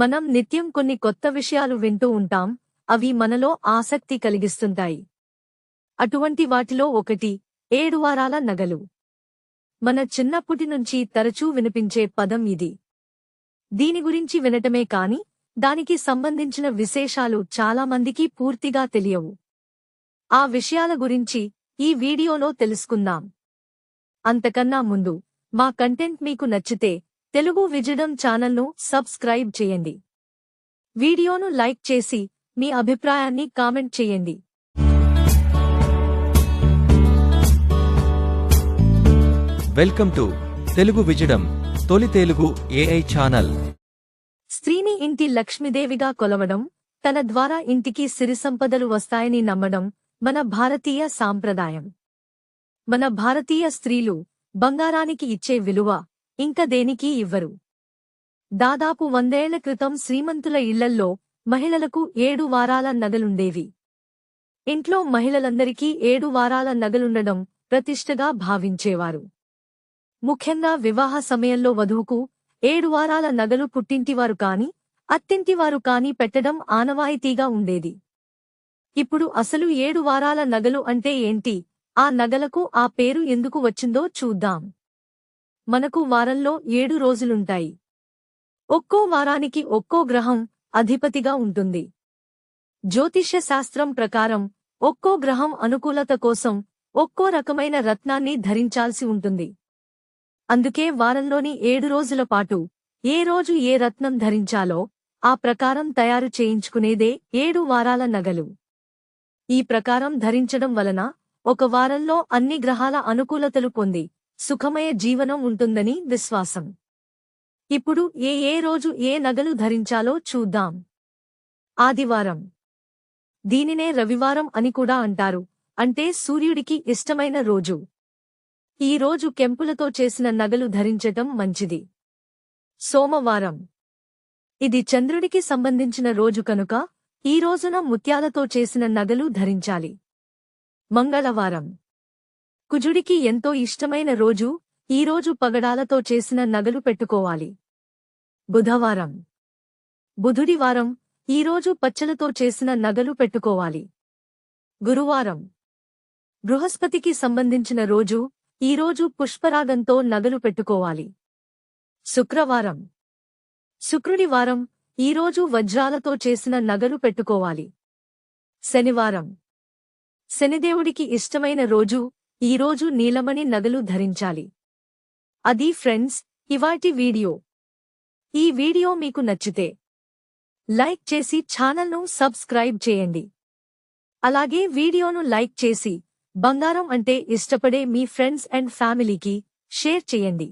మనం నిత్యం కొన్ని కొత్త విషయాలు వింటూ ఉంటాం, అవి మనలో ఆసక్తి కలిగిస్తుంటాయి. అటువంటి వాటిలో ఒకటి 7 వారాల నగలు. మన చిన్నప్పటి నుంచి తరచూ వినిపించే పదం ఇది. దీని గురించి వినటమే కాని, దానికి సంబంధించిన విశేషాలు చాలామందికి పూర్తిగా తెలియవు. ఆ విషయాల గురించి ఈ వీడియోలో తెలుసుకుందాం. అంతకన్నా ముందు, మా కంటెంట్ మీకు నచ్చితే తెలుగు విజడమ్ ఛానల్ను సబ్స్క్రైబ్ చేయండి. వీడియోను లైక్ చేసి మీ అభిప్రాయాన్ని కామెంట్ చేయండి. వెల్కమ్ టు తెలుగు విజడమ్, తొలి తెలుగు ఏఐ ఛానల్. స్త్రీని ఇంటి లక్ష్మీదేవిగా కొలవడం, తన ద్వారా ఇంటికి సిరి సంపదలు వస్తాయని నమ్మడం మన భారతీయ సాంప్రదాయం. మన భారతీయ స్త్రీలు బంగారానికి ఇచ్చే విలువ ఇంక దేనికి ఇవ్వరు. దాదాపు 100 ఏళ్ల క్రితం శ్రీమంతుల ఇళ్లల్లో మహిళలకు 7 వారాల నగలుండేవి. ఇంట్లో మహిళలందరికీ 7 వారాల నగలుండడం ప్రతిష్టగా భావించేవారు. ముఖ్యంగా వివాహ సమయంలో వధువుకు 7 వారాల నగలు పుట్టింటివారు కాని, అత్తింటివారు కాని పెట్టడం ఆనవాయితీగా ఉండేది. ఇప్పుడు అసలు 7 వారాల నగలు అంటే ఏంటి, ఆ నగలకు ఆ పేరు ఎందుకు వచ్చిందో చూద్దాం. మనకు వారంలో 7 రోజులుంటాయి. ఒక్కో వారానికి ఒక్కో గ్రహం అధిపతిగా ఉంటుంది. జ్యోతిష్య శాస్త్రం ప్రకారం ఒక్కో గ్రహం అనుకూలత కోసం ఒక్కో రకమైన రత్నాన్ని ధరించాల్సి ఉంటుంది. అందుకే వారంలోని 7 రోజుల పాటు ఏ రోజు ఏ రత్నం ధరించాలో ఆ ప్రకారం తయారు చేయించుకునేదే 7 వారాల నగలు. ఈ ప్రకారం ధరించడం వలన ఒక వారంలో అన్ని గ్రహాల అనుకూలతలు పొంది సుఖమయ జీవనం ఉంటుందని విశ్వాసం. ఇప్పుడు ఏ రోజు ఏ నగలు ధరించాలో చూద్దాం. ఆదివారం. దీనినే రవివారం అని కూడా అంటారు, అంటే సూర్యుడికి ఇష్టమైన రోజు. ఈ రోజు కెంపులతో చేసిన నగలు ధరించటం మంచిది. సోమవారం. ఇది చంద్రుడికి సంబంధించిన రోజు కనుక ఈ రోజున ముత్యాలతో చేసిన నగలు ధరించాలి. మంగళవారం. కుజుడికి ఎంతో ఇష్టమైన రోజు, ఈ రోజు పగడాలతో చేసిన నగలు పెట్టుకోవాలి. బుధవారం. బుధుడి వారం, ఈ రోజు పచ్చలతో చేసిన నగలు పెట్టుకోవాలి. గురువారం. బృహస్పతికి సంబంధించిన రోజు, ఈ రోజు పుష్పరాగంతో నగలు పెట్టుకోవాలి. శుక్రవారం. శుక్రుడి వారం, ఈ రోజు వజ్రాలతో చేసిన నగలు పెట్టుకోవాలి. శనివారం. శనిదేవుడికి ఇష్టమైన రోజు, ఈ రోజు నీలమణి నగలు ధరించాలి. అది ఫ్రెండ్స్, ఇవాల్టి వీడియో. ఈ వీడియో మీకు నచ్చితే లైక్ చేసి ఛానల్ను సబ్స్క్రైబ్ చేయండి. అలాగే వీడియోను లైక్ చేసి బంగారం అంటే ఇష్టపడే మీ ఫ్రెండ్స్ అండ్ ఫ్యామిలీకి షేర్ చేయండి.